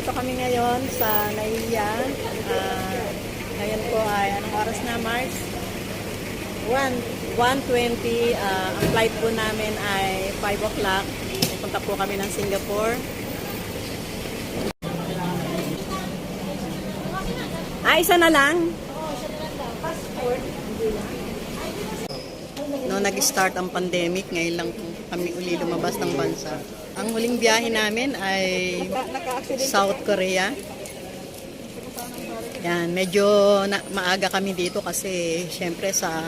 Nandito kami ngayon sa Naiya. Ngayon po ay, anong oras na, Mars? 1:20. Ang flight po namin ay 5 o'clock. Punta po kami ng Singapore. Isa na lang? Passport. No, nag-start ang pandemic, ngayon lang po kami uli lumabas ng bansa. Ang huling biyahe namin ay South Korea. Yan, medyo maaga kami dito kasi syempre sa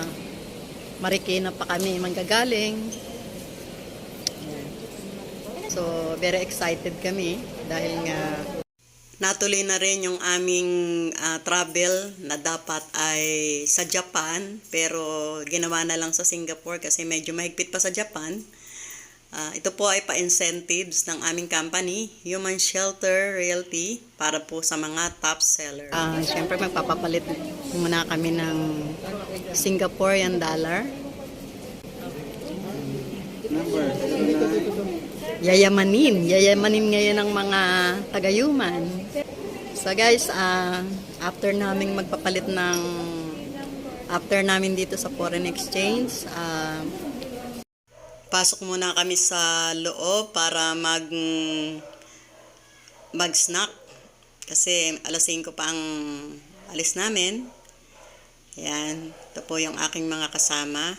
Marikina pa kami manggagaling. Yan. So, very excited kami dahil nga natuloy na rin yung aming travel na dapat ay sa Japan, pero ginawa na lang sa Singapore kasi medyo mahigpit pa sa Japan. Ito po ay pa-incentives ng aming company, Human Shelter Realty, para po sa mga top seller. Siyempre magpapapalit muna kami ng Singaporean dollar. Yayamanin ngayon ng mga taga-human. So guys, after namin namin dito sa foreign exchange, pasok muna kami sa loob para mag-snack kasi alas 5 pa ang alis namin. Yan, ito po yung aking mga kasama.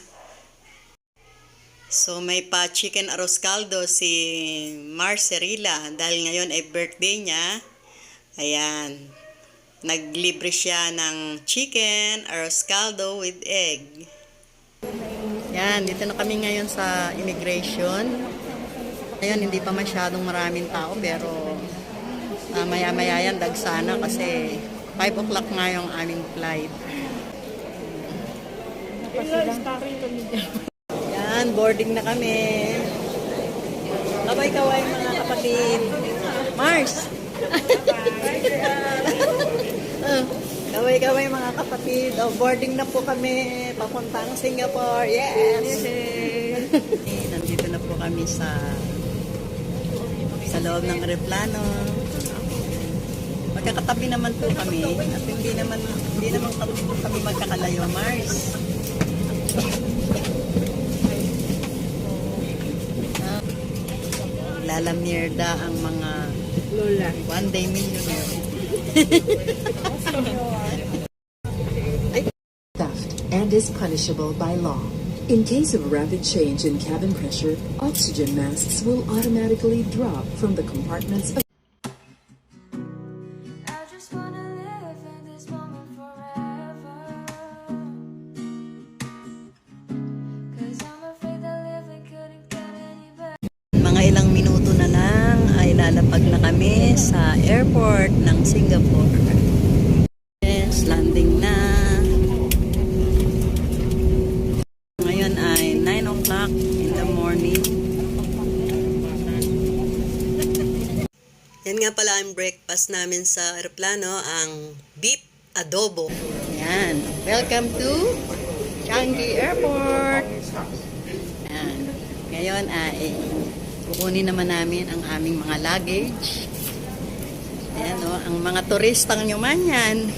So, may pa chicken arroz caldo si Marcerila dahil ngayon ay birthday niya. Ayan. Naglibre siya ng chicken arroz caldo with egg. Yan, dito na kami ngayon sa immigration. Ngayon, hindi pa masyadong maraming tao pero maya-maya yan dagsana kasi 5 o'clock nga yung aming flight. Yan, boarding na kami. Kaway-kaway mga kapatid. Mars! Kaway-kaway mga kapatid. Boarding na po kami. Papuntang Singapore. Yes! Nandito na po kami sa loob ng aeroplano. Magkakatabi naman po kami. At hindi naman kami magkakalayo, Mars. Lalamierda ang mga lola. One day millionaire. Theft and is punishable by law. In case of rapid change in cabin pressure, oxygen masks will automatically drop from the compartments of mga ilang minuto na lang ay lalapag na kami sa airport ng Singapore. Yes, landing na. Ngayon ay 9 o'clock in the morning. Yan nga pala ang breakfast namin sa aeroplano, ang beef adobo. Yan. Welcome to Changi Airport. Yan. Ngayon ay kukunin naman namin ang aming mga luggage. Ayan o, ang mga turistang nyuman yan.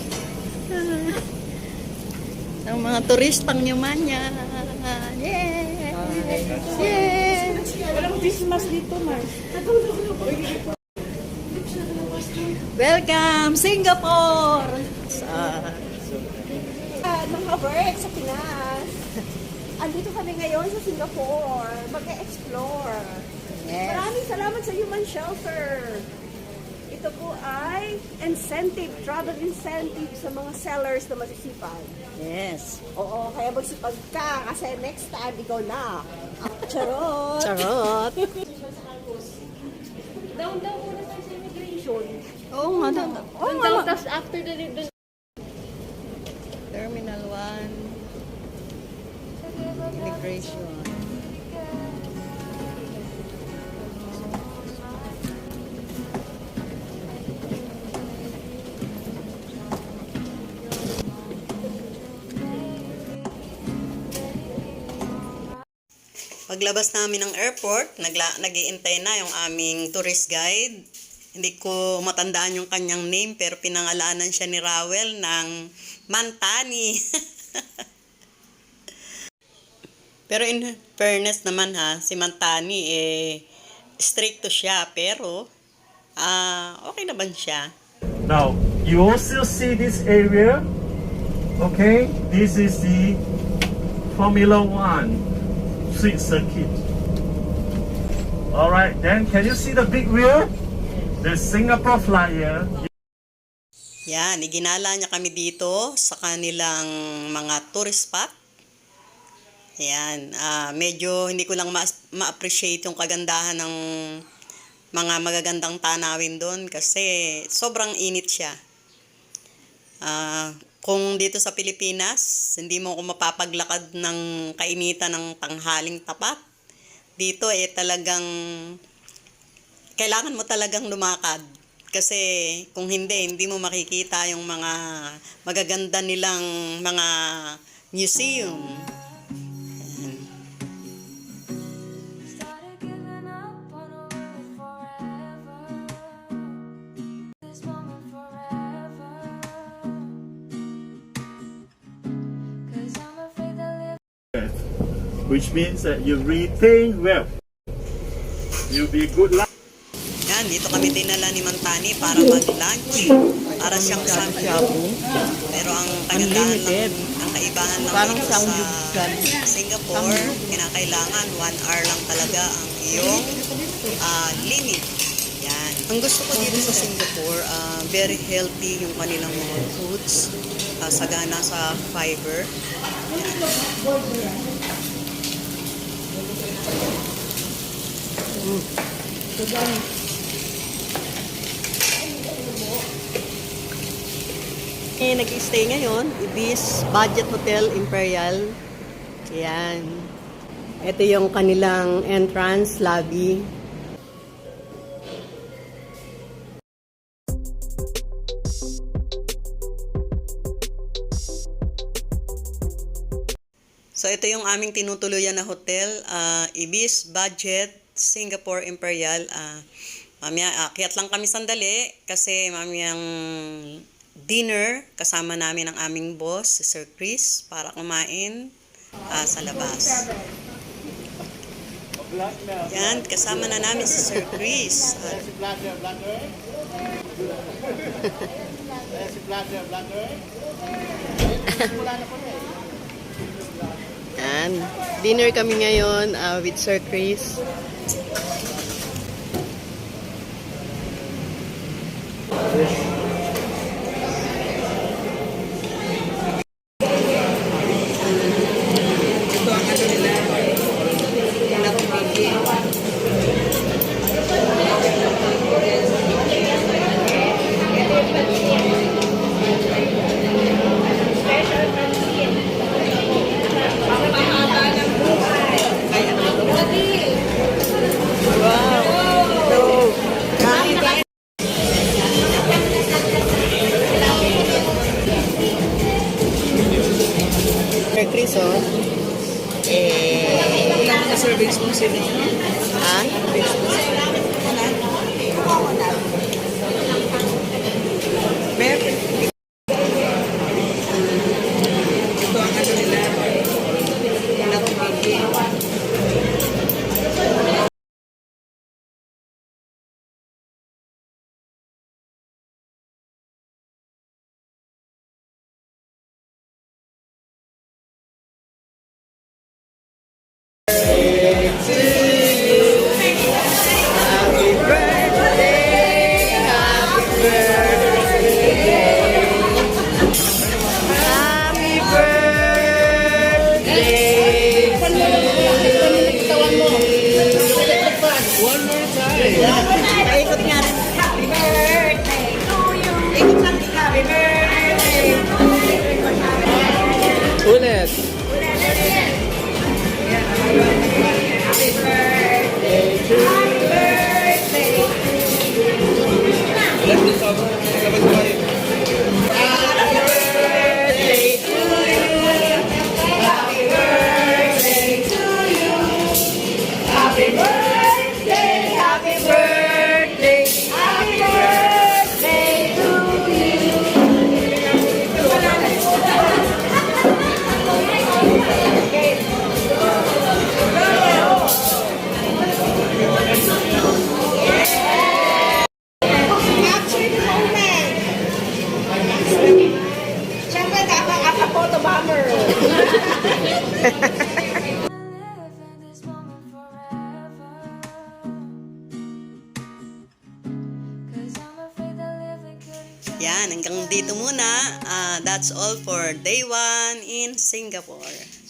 Ang mga turistang nyuman yan. Yes! Yes! Walang Christmas dito, Mars. Welcome, Singapore! Naka-work sa Pinas. Andito kami ngayon sa Singapore. Mag-explore. Yes. Maraming salamat sa Human Shelter. Ito po ay incentive, travel incentive sa mga sellers na masisipag. Yes. Oo, kaya magsipag ka kasi next time ikaw na. Charot! Charot! Down muna tayo sa immigration. Oo nga. Oo nga. Tapos after the Terminal 1. Immigration. Paglabas namin ng airport, nag-iintay na yung aming tourist guide. Hindi ko matandaan yung kanyang name pero pinangalanan siya ni Rawel ng Mantani. Pero in fairness naman ha, si Mantani stricto siya pero okay naman siya. Now, you also see this area. Okay, this is the Formula One street circuit. Alright, then can you see the big wheel? The Singapore Flyer. Yan, iginala niya kami dito sa kanilang mga tourist spot. Yan, medyo hindi ko lang ma-appreciate yung kagandahan ng mga magagandang tanawin doon kasi sobrang init siya. Kung dito sa Pilipinas, hindi mo ako mapapaglakad ng kainitan ng tanghaling tapat. Dito talagang kailangan mo talagang lumakad. Kasi kung hindi mo makikita yung mga magaganda nilang mga museum. Started giving up on a world forever. This moment forever. 'Cause I'm afraid that Which means that you retain wealth. You'll be good luck. Yan, dito kami dinala ni Mantani para mag-lunch. Para siyang shabu. Pero ang kagandahan lang, ang kaibahan lang Parang dito sa samgyup. Singapore, kinakailangan 1 hour lang talaga ang iyong limit. Yan. Ang gusto ko dito sa Singapore, very healthy yung kanilang mga foods. Sagana sa fiber. Nag-stay ngayon, Ibis Budget Hotel Imperial. Yan. Ito yung kanilang entrance lobby. So ito yung aming tinutuluyan na hotel, Ibis Budget Singapore Imperial. Mamaya, akyat lang kami sandali kasi mamayang dinner kasama namin ang aming boss, si Sir Chris, para kumain sa labas. Yan, kasama na namin si Sir Chris. Yan, dinner kami ngayon with Sir Chris. Sir Chris, oh. Ilang mga servings mo sila? Ha? Meron. Ito ang ano nila. Ilang mga Paikot nga rin. Happy birthday to you. Ikot lang. Happy birthday. ulit. Happy birthday to you. Happy birthday. Happy birthday, happy birthday, happy birthday. summer. live in this moment forever. 'Cause I'm afraid that living could Yan, hanggang dito muna. That's all for day 1 in Singapore.